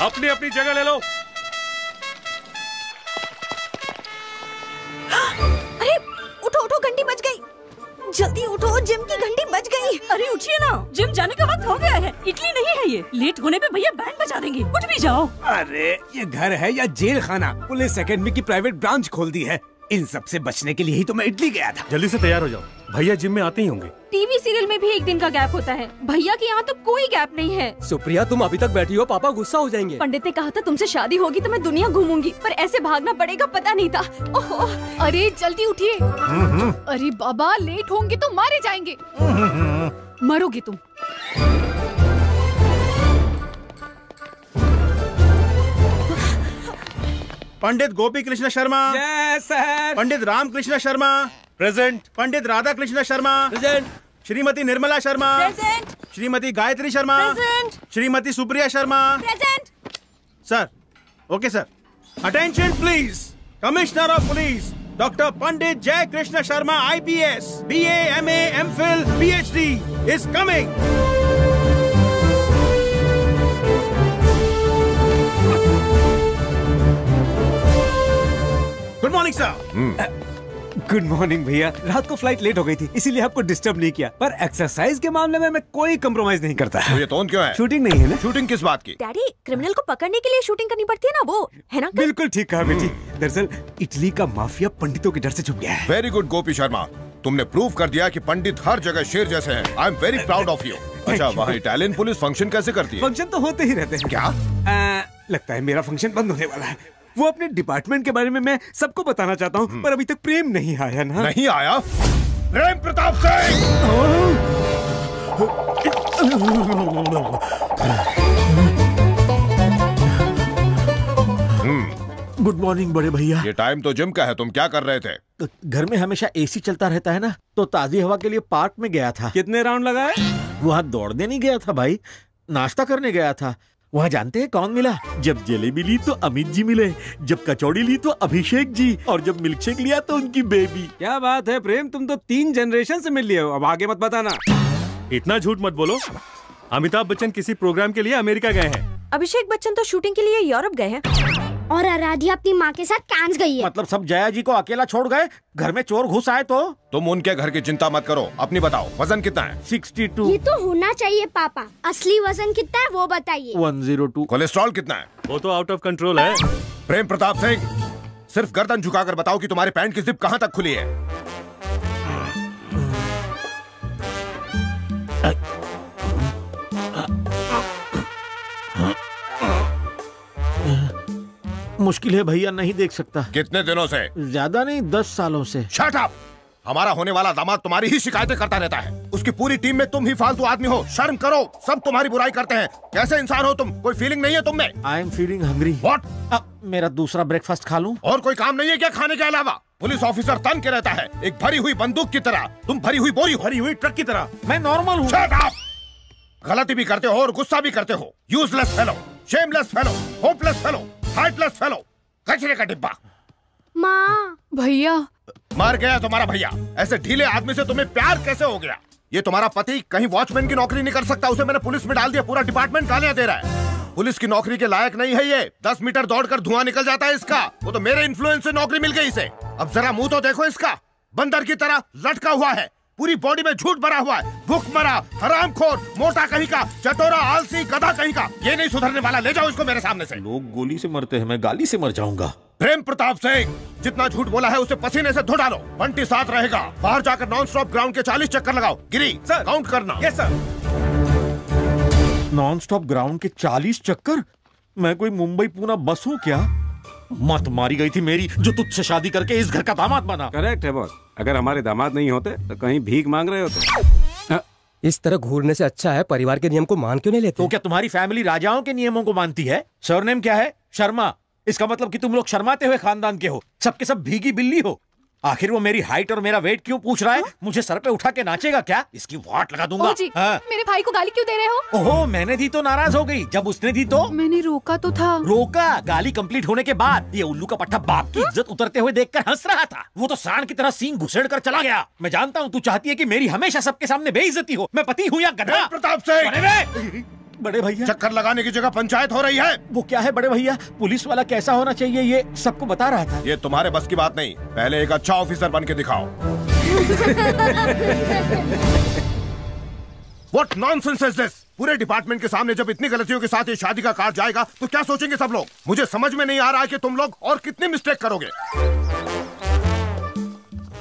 अपनी अपनी जगह ले लो। अरे उठो उठो, घंटी बज गई। जल्दी उठो, जिम की घंटी बज गई। अरे उठिए ना, जिम जाने का वक्त हो गया है। इडली नहीं है ये, लेट होने पे भैया बैंड बजा देंगे। उठ भी जाओ। अरे ये घर है या जेल खाना? पुलिस एकेडमी की प्राइवेट ब्रांच खोल दी है। इन सब से बचने के लिए ही तो मैं इटली गया था। जल्दी से तैयार हो जाओ, भैया जिम में आते ही होंगे। टीवी सीरियल में भी एक दिन का गैप होता है, भैया के यहाँ तो कोई गैप नहीं है। सुप्रिया तुम अभी तक बैठी हो, पापा गुस्सा हो जाएंगे। पंडित ने कहा था तुमसे शादी होगी तो मैं दुनिया घूमूंगी, पर ऐसे भागना पड़ेगा पता नहीं था। ओहो। अरे जल्दी उठिए। अरे बाबा लेट होंगे तो मारे जाएंगे। मरोगे तुम। Pandit Gopi Krishna Sharma. Yes sir. Pandit Ram Krishna Sharma present. Pandit Radha Krishna Sharma present. Shrimati Nirmala Sharma present. Shrimati Gayatri Sharma present. Shrimati Supriya Sharma present. Sir. Okay sir, attention please. Commissioner of police doctor Pandit Jai Krishna Sharma IPS BA MA MPhil PhD is coming. Good morning sir. Good morning भैया। रात को फ्लाइट लेट हो गई थी, इसीलिए आपको डिस्टर्ब नहीं किया, पर एक्सरसाइज के मामले में मैं कोई कम्प्रोमाइज नहीं करता। तो ये टोन क्यों है? शूटिंग नहीं है ना? शूटिंग किस बात की? डैडी, क्रिमिनल को पकड़ने के लिए शूटिंग करनी पड़ती है ना, वो है ना? बिल्कुल ठीक कहा बेटी। दरअसल इटली का माफिया पंडितों के डर से छुप गया है। वेरी गुड गोपी शर्मा, तुमने प्रूव कर दिया कि पंडित हर जगह शेर जैसे हैं। I am very proud of you. अच्छा, वहाँ इटालियन पुलिस फंक्शन कैसे करती है? फंक्शन तो होते ही रहते हैं। क्या? लगता है मेरा फंक्शन बंद होने वाला है। वो अपने डिपार्टमेंट के बारे में मैं सबको बताना चाहता हूँ, पर अभी तक प्रेम नहीं आया ना। नहीं आया? प्रेम प्रताप सिंह। गुड मॉर्निंग बड़े भैया। ये टाइम तो जिम का है, तुम क्या कर रहे थे? घर में हमेशा AC चलता रहता है ना, तो ताजी हवा के लिए पार्क में गया था। कितने राउंड लगाए? वहाँ दौड़ने नहीं गया था भाई, नाश्ता करने गया था। वहाँ जानते हैं कौन मिला? जब जलेबी ली तो अमित जी मिले, जब कचौड़ी ली तो अभिषेक जी, और जब मिल्कशेक लिया तो उनकी बेबी। क्या बात है प्रेम, तुम तो 3 जनरेशन से मिल लिए हो। अब आगे मत बताना। इतना झूठ मत बोलो। अमिताभ बच्चन किसी प्रोग्राम के लिए अमेरिका गए हैं। अभिषेक बच्चन तो शूटिंग के लिए यूरोप गए हैं। और आराध्या अपनी माँ के साथ कांस गई है। मतलब सब जया जी को अकेला छोड़ गए? घर में चोर घुस आए तो? तुम उनके घर की चिंता मत करो, अपनी बताओ, वजन कितना है? 62। ये तो होना चाहिए पापा। असली वजन कितना है वो बताइए। 102। कोलेस्ट्रॉल कितना है? वो तो आउट ऑफ कंट्रोल है। प्रेम प्रताप सिंह, सिर्फ गर्दन झुकाकर बताओ कि तुम्हारे पैंट की जिप कहाँ तक खुली है? मुश्किल है भैया, नहीं देख सकता। कितने दिनों से? ज्यादा नहीं, 10 सालों से। Shut up! हमारा होने वाला दामाद तुम्हारी ही शिकायतें करता रहता है। उसकी पूरी टीम में तुम ही फालतू आदमी हो। शर्म करो, सब तुम्हारी बुराई करते हैं। कैसे इंसान हो तुम? कोई फीलिंग नहीं है तुम में? I am feeling hungry. What? मेरा दूसरा ब्रेकफास्ट खा लूं? और कोई काम नहीं है क्या खाने के अलावा? पुलिस ऑफिसर तन के रहता है, एक भरी हुई बंदूक की तरह। तुम भरी हुई बोरी, भरी हुई ट्रक की तरह। मैं नॉर्मल हूँ। Shut up! गलती भी करते हो और गुस्सा भी करते हो। Useless fellow, shameless fellow, hopeless fellow, heartless fellow, कचरे का डिब्बा। माँ। भैया। मर गया तुम्हारा भैया। ऐसे ढीले आदमी से तुम्हें प्यार कैसे हो गया? ये तुम्हारा पति कहीं वॉचमैन की नौकरी नहीं कर सकता, उसे मैंने पुलिस में डाल दिया। पूरा डिपार्टमेंट गालियां दे रहा है। पुलिस की नौकरी के लायक नहीं है ये। 10 मीटर दौड़कर धुआं निकल जाता है इसका। वो तो मेरे इन्फ्लुएंस से नौकरी मिल गई इसे। अब जरा मुंह तो देखो इसका, बंदर की तरह लटका हुआ है। पूरी बॉडी में झूठ भरा हुआ है। भूख मरा, हरामखोर, मोटा कहीं का, चटोरा, आलसी, गधा कहीं का। ये नहीं सुधरने वाला, ले जाओ इसको मेरे सामने से। लोग गोली से मरते हैं, मैं गाली से मर जाऊंगा। प्रेम प्रताप सिंह, जितना झूठ बोला है उसे पसीने से धो डालो। बंटी साथ रहेगा। बाहर जाकर नॉन स्टॉप ग्राउंड के 40 चक्कर लगाओ। गिरी सर, काउंट करना। Yes sir. Non stop ground के 40 चक्कर? मैं कोई मुंबई पूना बस हूँ क्या? मत मारी गई थी मेरी, जो तुझसे शादी करके इस घर का दामाद बना। करेक्ट है बॉस। अगर हमारे दामाद नहीं होते तो कहीं भीख मांग रहे होते। इस तरह घूरने से अच्छा है परिवार के नियम को मान क्यों नहीं लेते? तो क्या तुम्हारी फैमिली राजाओं के नियमों को मानती है? सरनेम क्या है? शर्मा। इसका मतलब कि तुम लोग शर्माते हुए खानदान के हो, सबके सब भीगी बिल्ली हो। आखिर वो मेरी हाइट और मेरा वेट क्यों पूछ रहा है? मुझे सर पे उठा के नाचेगा क्या? इसकी वाट लगा दूंगा। जी, मेरे भाई को गाली क्यों दे रहे हो? ओहो, मैंने दी तो नाराज हो गई, जब उसने दी तो मैंने रोका तो था। रोका? गाली कंप्लीट होने के बाद ये उल्लू का पट्टा बाप की इज्जत उतरते हुए देखकर हंस रहा था। वो तो सांड की तरह सींग घुसेड़ कर चला गया। मैं जानता हूँ तू चाहती है कि मेरी हमेशा सबके सामने बेइज्जती हो। मैं पति हूँ या गधा? प्रताप सिंह, बड़े भैया, चक्कर लगाने की जगह पंचायत हो रही है। वो क्या है बड़े भैया, पुलिस वाला कैसा होना चाहिए ये सबको बता रहा था। ये तुम्हारे बस की बात नहीं, पहले एक अच्छा ऑफिसर बन के दिखाओ। What nonsense is this? पूरे डिपार्टमेंट के सामने जब इतनी गलतियों के साथ ये शादी का कार्ड जाएगा तो क्या सोचेंगे सब लोग? मुझे समझ में नहीं आ रहा है कि तुम लोग और कितनी मिस्टेक करोगे।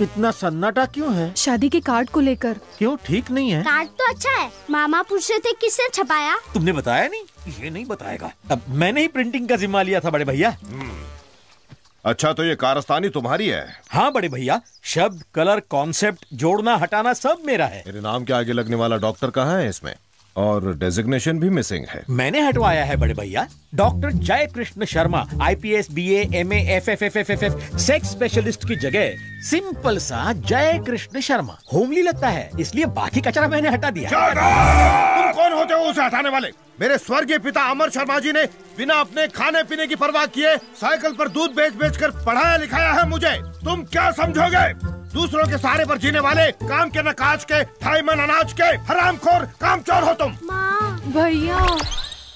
इतना सन्नाटा क्यों है? शादी के कार्ड को लेकर। क्यों, ठीक नहीं है? कार्ड तो अच्छा है। मामा पूछ रहे थे किसने छपाया? तुमने बताया नहीं? ये नहीं बताएगा। अब मैंने ही प्रिंटिंग का जिम्मा लिया था बड़े भैया। अच्छा, तो ये कारस्तानी तुम्हारी है? हाँ बड़े भैया, शब्द, कलर, कॉन्सेप्ट, जोड़ना हटाना सब मेरा है। मेरे नाम के आगे लगने वाला डॉक्टर कहाँ है इसमें? और डेजिग्नेशन भी मिसिंग है। मैंने हटवाया है बड़े भैया। डॉक्टर जय Krishna Sharma, IPS, BA, MA, FFFFF, sex specialist की जगह सिंपल सा जय कृष्ण शर्मा होमली लगता है, इसलिए बाकी कचरा मैंने हटा दिया। तुम कौन होते हो उसे हटाने वाले? मेरे स्वर्गीय पिता अमर शर्मा जी ने बिना अपने खाने पीने की परवाह किए साइकिल पर दूध बेच बेच कर पढ़ाया लिखाया है मुझे। तुम क्या समझोगे? दूसरों के सहारे पर जीने वाले, काम के न काज के, 2.5 मन अनाज के हरामखोर कामचोर हो तुम। भैया।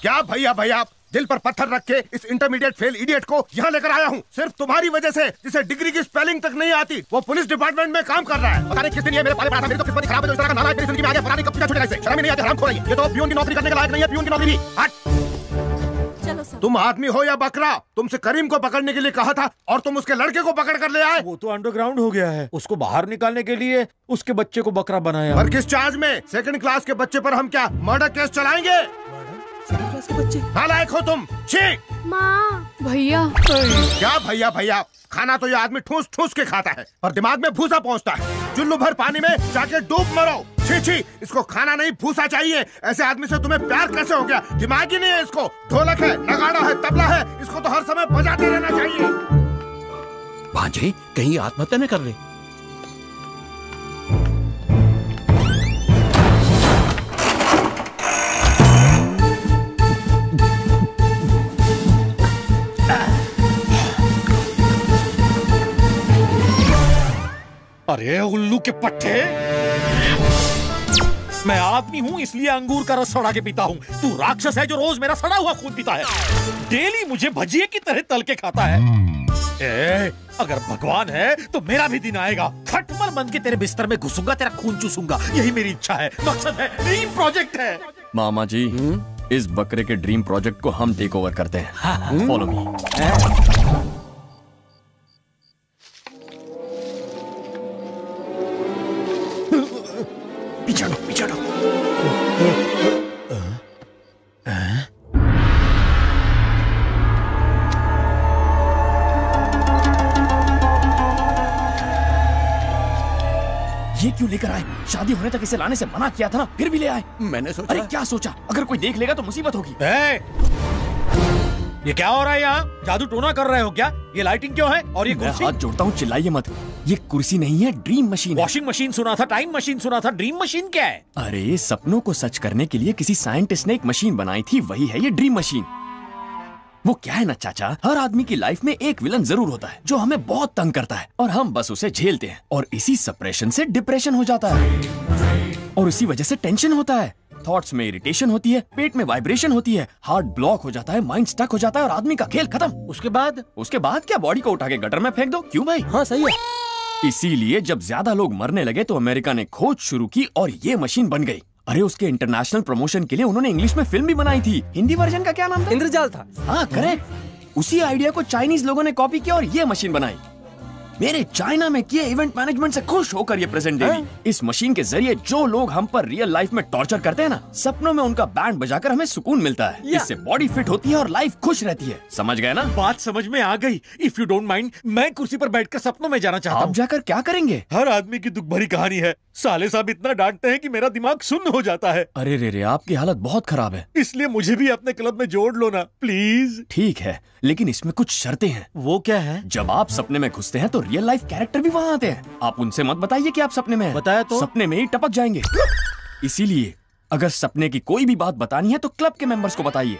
क्या भैया भैया? दिल पर पत्थर रख के इस इंटरमीडिएट फेल इडियट को यहाँ लेकर आया हूँ सिर्फ तुम्हारी वजह से, जिसे डिग्री की स्पेलिंग तक नहीं आती, वो पुलिस डिपार्टमेंट में काम कर रहा है। पता नहीं किस दिन ये मेरे पाले पड़ा था, मेरी तो किस्मत खराब है जो इस तरह का नालायक मेरी जिंदगी में आ गया। पता नहीं कब पीछा छूटेगा इसे। शर्म नहीं आती, हरामखोर है ये तो पियून की नौकरी करने के लायक नहीं है। पियून की नौकरी भी हट। तुम आदमी हो या बकरा? तुमसे करीम को पकड़ने के लिए कहा था और तुम उसके लड़के को पकड़ कर ले आए। वो तो अंडरग्राउंड हो गया है, उसको बाहर निकालने के लिए उसके बच्चे को बकरा बनाया। पर किस चार्ज में? सेकंड क्लास के बच्चे पर हम क्या मर्डर केस चलाएंगे? नालायक हो तुम। छी। माँ। भैया। क्या भैया भैया? खाना तो ये आदमी ठूस ठूस के खाता है पर दिमाग में भूसा पहुंचता है। चुल्लू भर पानी में जाके डूब मरो। छी छी, इसको खाना नहीं भूसा चाहिए। ऐसे आदमी से तुम्हें प्यार कैसे हो गया? दिमाग ही नहीं है इसको। ढोलक है, नगाड़ा है, तबला है, इसको तो हर समय बजाते रहना चाहिए। भांजे, कहीं आत्महत्या न कर ले। अरे उल्लू के पट्टे, मैं आदमी हूँ इसलिए अंगूर का रस सड़ा के पीता हूँ। तू राक्षस है जो रोज मेरा सड़ा हुआ खून पीता है, डेली मुझे भजिए की तरह तल के खाता है। अगर भगवान है तो मेरा भी दिन आएगा, खटमल बन के तेरे बिस्तर में घुसूंगा, तेरा खून चूसूंगा। यही मेरी इच्छा है, मकसद है, ड्रीम प्रोजेक्ट है। मामा जी, इस बकरे के ड्रीम प्रोजेक्ट को हम टेक ओवर करते हैं। Follow me. पीछे पीछे ये क्यों लेकर आए? शादी होने तक इसे लाने से मना किया था ना, फिर भी ले आए। मैंने सोचा। अरे क्या सोचा? अगर कोई देख लेगा तो मुसीबत होगी। ये क्या हो रहा है यहाँ? जादू टोना कर रहे हो क्या? ये लाइटिंग क्यों है? और ये कुर्सी? हाथ जोड़ता हूँ, चिल्लाइए मत। ये कुर्सी नहीं है, ड्रीम मशीन। वॉशिंग मशीन सुना था, टाइम मशीन सुना था, ड्रीम मशीन क्या है? अरे सपनों को सच करने के लिए किसी साइंटिस्ट ने एक मशीन बनाई थी, वही है ये ड्रीम मशीन। वो क्या है ना चाचा, हर आदमी की लाइफ में एक विलन जरूर होता है जो हमें बहुत तंग करता है और हम बस उसे झेलते हैं, और इसी सप्रेशन से डिप्रेशन हो जाता है और इसी वजह से टेंशन होता है, थॉट्स में इरिटेशन होती है, पेट में वाइब्रेशन होती है, हार्ट ब्लॉक हो जाता है, माइंड स्टक हो जाता है और आदमी का खेल खत्म। उसके बाद क्या, बॉडी को उठा के गटर में फेंक दो। क्यों भाई? हाँ सही है। इसीलिए जब ज्यादा लोग मरने लगे तो अमेरिका ने खोज शुरू की और ये मशीन बन गई। अरे उसके इंटरनेशनल प्रमोशन के लिए उन्होंने इंग्लिश में फिल्म भी बनाई थी। हिंदी वर्जन का क्या नाम था? इंद्रजाल था। हाँ करेक्ट। उसी आइडिया को चाइनीज लोगों ने कॉपी किया और ये मशीन बनाई। मेरे चाइना में किए इवेंट मैनेजमेंट से खुश होकर ये प्रेजेंट दे दी। इस मशीन के जरिए जो लोग हम पर रियल लाइफ में टॉर्चर करते हैं ना, सपनों में उनका बैंड बजाकर हमें सुकून मिलता है। इससे बॉडी फिट होती है और लाइफ खुश रहती है। समझ गए ना? बात समझ में आ गई। इफ यू डोंट माइंड, मैं कुर्सी पर बैठकर सपनों में जाना चाहता हूँ। आप जाकर क्या करेंगे? हर आदमी की दुख भरी कहानी है। साले साहब इतना डांटते हैं कि मेरा दिमाग सुन्न हो जाता है। अरे रे, आपकी हालत बहुत खराब है। इसलिए मुझे भी अपने क्लब में जोड़ लो ना प्लीज। ठीक है, लेकिन इसमें कुछ शर्तें हैं। वो क्या है? जब आप सपने में घुसते हैं तो रियल लाइफ कैरेक्टर भी वहाँ आते हैं। आप उनसे मत बताइए कि आप सपने में हैं। बताया तो? सपने में ही टपक जाएंगे। इसीलिए अगर सपने की कोई भी बात बतानी है तो क्लब के मेंबर्स को बताइए।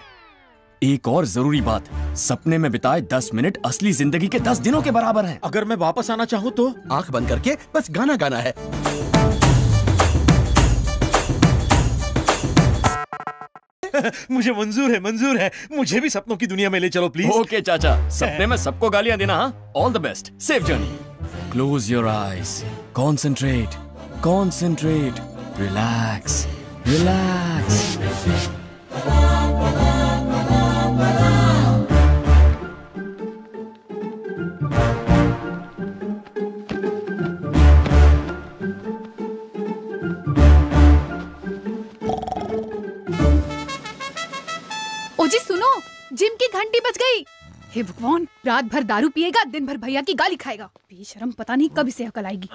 एक और जरूरी बात, सपने में बिताए 10 मिनट असली जिंदगी के 10 दिनों के बराबर हैं। अगर मैं वापस आना चाहूँ तो? आंख बंद करके बस गाना गाना है। मुझे मंजूर है। मुझे भी सपनों की दुनिया में ले चलो प्लीज। ओके चाचा, सपने में सबको गालियां देना। हाँ, all the best, safe journey. Close your eyes, concentrate, relax. ओजी सुनो, जिम की घंटी बज गई। हे भगवान, रात भर दारू पिएगा, दिन भर भैया की गाली खाएगा। बेशरम, पता नहीं कब इसे अकल आएगी।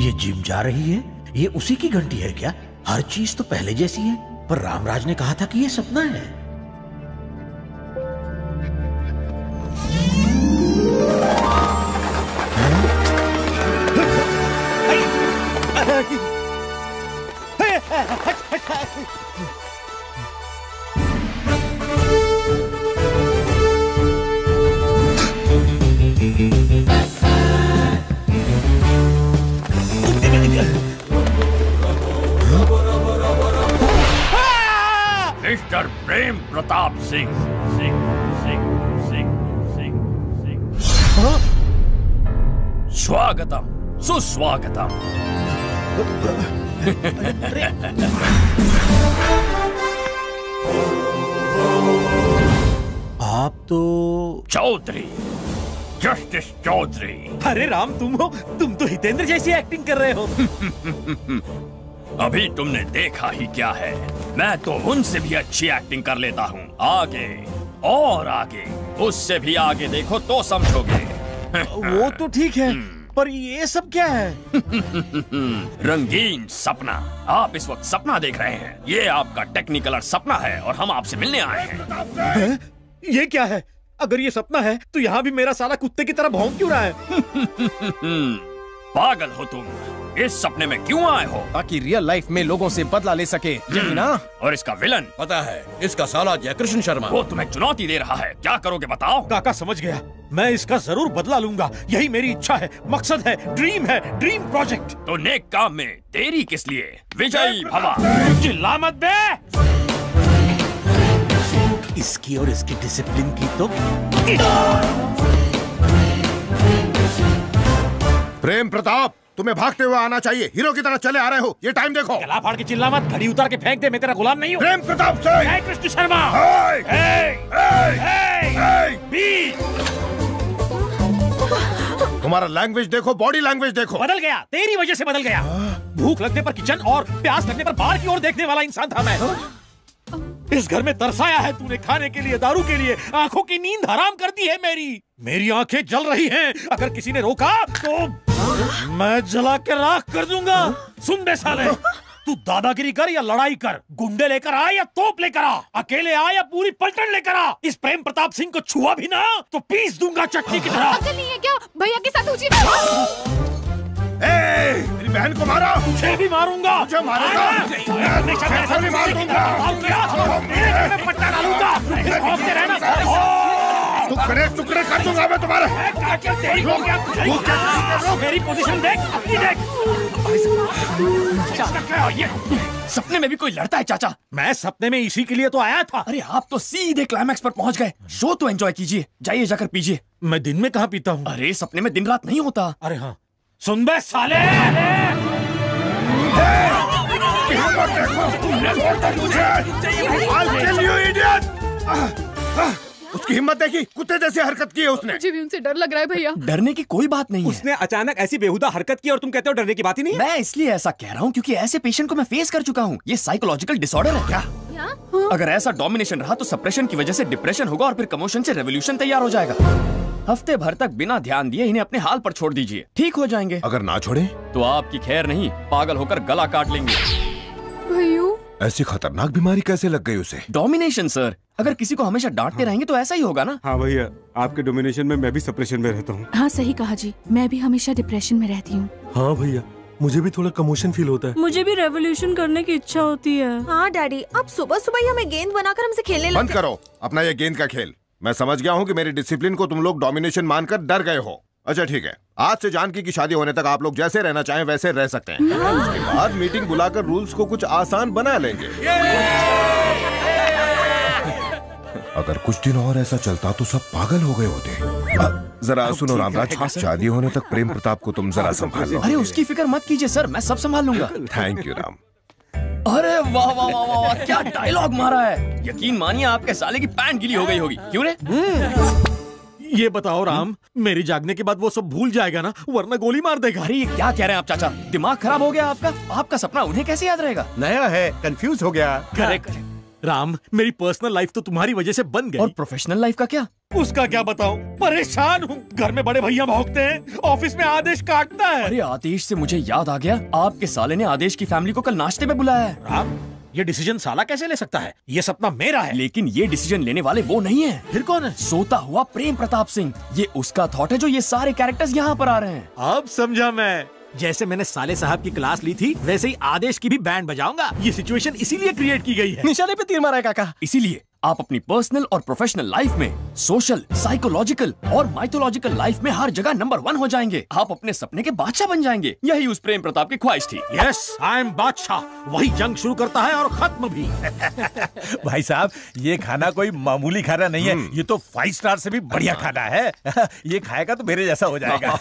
ये जिम जा रही है, ये उसी की घंटी है क्या? हर चीज तो पहले जैसी है, पर रामराज ने कहा था कि ये सपना है। मिस्टर प्रेम प्रताप सिंह। स्वागतम, सुस्वागतम। आप तो चौधरी, जस्टिस चौधरी। अरे राम, तुम हो? तुम तो हितेंद्र जैसी एक्टिंग कर रहे हो। अभी तुमने देखा ही क्या है, मैं तो उनसे भी अच्छी एक्टिंग कर लेता हूँ। आगे और आगे, उससे भी आगे देखो तो समझोगे। वो तो ठीक है, पर ये सब क्या है? रंगीन सपना। आप इस वक्त सपना देख रहे हैं। ये आपका टेक्निकल सपना है और हम आपसे मिलने आए हैं। ये क्या है? अगर ये सपना है तो यहाँ भी मेरा साला कुत्ते की तरह भौंक क्यों रहा है? पागल हो तुम। इस सपने में क्यों आए हो? ताकि रियल लाइफ में लोगों से बदला ले सके, यही ना? और इसका विलन पता है, इसका साला जयकृष्ण शर्मा। वो तुम्हें चुनौती दे रहा है, क्या करोगे बताओ? काका समझ गया, मैं इसका जरूर बदला लूंगा। यही मेरी इच्छा है, मकसद है, ड्रीम प्रोजेक्ट। तो नेक काम में देरी किस लिए? विजयी भवा। चिल्ला मत बे। इसकी और इसकी डिसिप्लिन की तो प्रेम प्रताप, तुम्हें भागते हुए आना चाहिए। हीरो की तरह चले आ रहे हो। ये टाइम देखो। गला फाड़ के चिल्ला मत, घड़ी उतार के फेंक दे। मैं तेरा गुलाम नहीं हूँ। प्रेम प्रताप से जयकृष्ण शर्मा। तुम्हारा लैंग्वेज देखो, बॉडी लैंग्वेज देखो। बदल गया, तेरी वजह से बदल गया। भूख लगने पर किचन और प्यास लगने पर बाहर की ओर देखने वाला इंसान था मैं। इस घर में तरसाया है तूने, खाने के लिए, दारू के लिए। आंखों की नींद हराम कर दी है मेरी आंखें जल रही हैं। अगर किसी ने रोका तो मैं जला के राख कर दूंगा। सुन बे साले, तू दादागिरी कर या लड़ाई कर, गुंडे लेकर आ या तोप लेकर आ, अकेले आ या पूरी पलटन लेकर आ, इस प्रेम प्रताप सिंह को छुआ भी ना तो पीस दूंगा चटनी की तरह। अकल नहीं है क्या? भैया के साथ उचित। मेरी बहन को मारा। मुझे भी मारूंगा। मुझे मारेगा? मैं मार दूंगा। पट्टा डालूंगा। टुकड़े कर दूंगा मैं तुम्हारे। मेरी पोजीशन देख, अपनी देख। सपने में भी कोई लड़ता है चाचा? मैं सपने में इसी के लिए तो आया था। अरे आप तो सीधे क्लाइमैक्स पर पहुंच गए। शो तो एंजॉय कीजिए, जाइए जाकर पीजिए। मैं दिन में कहाँ पीता हूँ? अरे सपने में दिन रात नहीं होता। अरे हाँ, सुन बे साले। उसकी हिम्मत देखी, कुत्ते जैसी हरकत की है उसने। मुझे भी उनसे डर लग रहा है भैया। डरने की कोई बात नहीं है। उसने अचानक ऐसी बेहुदा हरकत की और तुम कहते हो डरने की बात ही नहीं है? मैं इसलिए ऐसा कह रहा हूँ क्योंकि ऐसे पेशेंट को मैं फेस कर चुका हूँ। ये साइकोलॉजिकल डिसऑर्डर है क्या? अगर ऐसा डोमिनेशन रहा तो सप्रेशन की वजह से डिप्रेशन होगा और फिर कमोशन से रेवोल्यूशन तैयार हो जाएगा। हफ्ते भर तक बिना ध्यान दिए इन्हें अपने हाल पर छोड़ दीजिए, ठीक हो जाएंगे। अगर ना छोड़े तो आपकी खैर नहीं, पागल होकर गला काट लेंगे। भैया, ऐसी खतरनाक बीमारी कैसे लग गई उसे? Domination sir. अगर किसी को हमेशा डांटते रहेंगे तो ऐसा ही होगा ना। हाँ भैया, आपके डोमिनेशन में मैं भी सप्रेशन में रहता हूँ। हाँ सही कहा जी, मैं भी हमेशा डिप्रेशन में रहती हूँ। हाँ भैया, मुझे भी थोड़ा कमोशन फील होता है। मुझे भी रेवोल्यूशन करने की इच्छा होती है। हाँ डैडी, आप सुबह सुबह ही हमें गेंद बनाकर हमसे खेलने लगते। बंद करो अपना ये गेंद का खेल। मैं समझ गया हूँ कि मेरी डिसिप्लिन को तुम लोग डोमिनेशन मानकर डर गए हो। अच्छा ठीक है, आज से जानकी की शादी होने तक आप लोग जैसे रहना चाहें वैसे रह सकते हैं। उसके बाद मीटिंग बुलाकर रूल्स को कुछ आसान बना लेंगे। अगर कुछ दिन और ऐसा चलता तो सब पागल हो गए होते। जरा सुनो रामराज, शादी होने तक प्रेम प्रताप को तुम जरा संभाल लो। अरे उसकी फिक्र मत कीजिए सर, मैं सब संभाल लूंगा। Thank you Ram. अरे वाह वाह वाह वाह वाह, क्या डायलॉग मारा है। यकीन मानिए आपके साले की पैंट गीली हो गई होगी। क्यों रे? ये बताओ राम, मेरी जागने के बाद वो सब भूल जाएगा ना, वरना गोली मार देगा। अरे ये क्या कह रहे हैं आप चाचा, दिमाग खराब हो गया आपका? आपका सपना उन्हें कैसे याद रहेगा? नया है, कंफ्यूज हो गया। करेक्ट राम, मेरी पर्सनल लाइफ तो तुम्हारी वजह से बन गई। और प्रोफेशनल लाइफ का क्या? उसका क्या बताऊं, परेशान हूँ। घर में बड़े भैया भौंकते हैं, ऑफिस में आदेश काटता है। अरे आदेश से मुझे याद आ गया, आपके साले ने आदेश की फैमिली को कल नाश्ते में बुलाया है। राम, ये डिसीजन साला कैसे ले सकता है? ये सपना मेरा है। लेकिन ये डिसीजन लेने वाले वो नहीं है। फिर कौन है? सोता हुआ प्रेम प्रताप सिंह। ये उसका थॉट है जो ये सारे कैरेक्टर्स यहाँ पर आ रहे हैं। अब समझा मैं। जैसे मैंने साले साहब की क्लास ली थी, वैसे ही आदेश की भी बैंड बजाऊंगा। ये सिचुएशन इसीलिए क्रिएट की गई है। निशाने पे तीर मारा है काका। इसीलिए आप अपनी पर्सनल और प्रोफेशनल लाइफ में सोशल, साइकोलॉजिकल और माइथोलॉजिकल लाइफ में हर जगह नंबर 1 हो जाएंगे। आप अपने सपने के बादशाह बन जाएंगे। यही उस प्रेम प्रताप की ख्वाहिश थी। यस, आई एम बादशाह। वही जंग शुरू करता है और खत्म भी। भाई साहब, ये खाना कोई मामूली खाना नहीं है, ये तो 5 स्टार से भी बढ़िया खाना है। ये खाएगा तो मेरे जैसा हो जाएगा।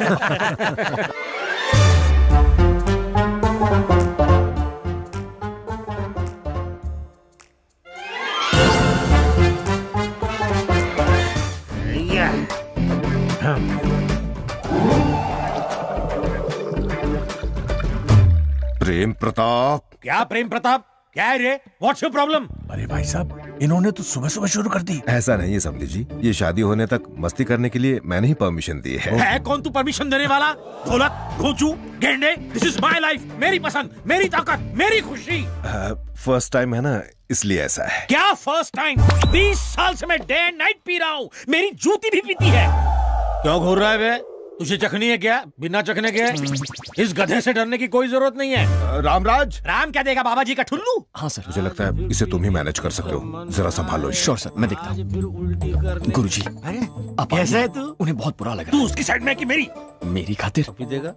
प्रेम प्रताप। क्या प्रेम प्रताप? क्या है रे? What's your problem? अरे भाई साहब, इन्होंने तो सुबह सुबह शुरू कर दी। ऐसा नहीं है समझी जी, ये शादी होने तक मस्ती करने के लिए मैंने ही परमिशन दी है। कौन तू परमिशन देने वाला? ढोलक, घोंचू, गेंडे, दिस इज माय लाइफ, मेरी पसंद, मेरी ताकत, मेरी खुशी। फर्स्ट टाइम है ना, इसलिए ऐसा है। क्या फर्स्ट टाइम? 20 साल से मैं डे एंड नाइट पी रहा हूँ, मेरी जूती भी पीती है। क्यों घूर रहा है बे? तुझे चखनी है क्या? बिना चखने के इस गधे से डरने की कोई जरूरत नहीं है। रामराज। राम क्या देगा, बाबा जी का ठुल्लू? हाँ सर। मुझे लगता है इसे तुम ही मैनेज कर सकते हो, जरा संभालो। श्योर सर, मैं देखता हूँ। गुरुजी, अब कैसा है तू? उन्हें बहुत बुरा लगा। तू उसकी साइड में कि मेरी? मेरी खातिर। देगा?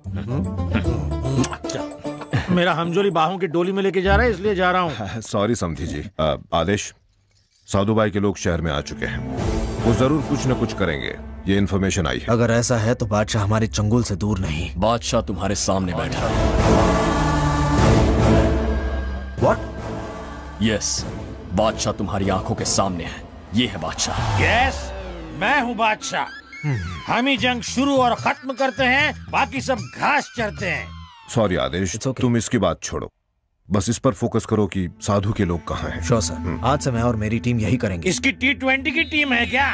मेरा हमजोली बाहों की डोली में लेके जा रहा है, इसलिए जा रहा हूँ। सॉरी समझी जी। आदेश, साधु भाई के लोग शहर में आ चुके हैं, वो जरूर कुछ न कुछ करेंगे, ये इन्फॉर्मेशन आई है। अगर ऐसा है तो बादशाह हमारे चंगुल से दूर नहीं। बादशाह तुम्हारे सामने बैठा है। What? यस, बादशाह तुम्हारी आंखों के सामने है। ये है बादशाह। यस, मैं हूँ बादशाह। हम ही जंग शुरू और खत्म करते हैं, बाकी सब घास चरते हैं। सॉरी आदेश, तुम इसकी बात छोड़ो, बस इस पर फोकस करो कि साधु के लोग कहाँ हैं। श्योर सर, आज से मैं और मेरी टीम यही करेंगे। इसकी T20 की टीम है क्या?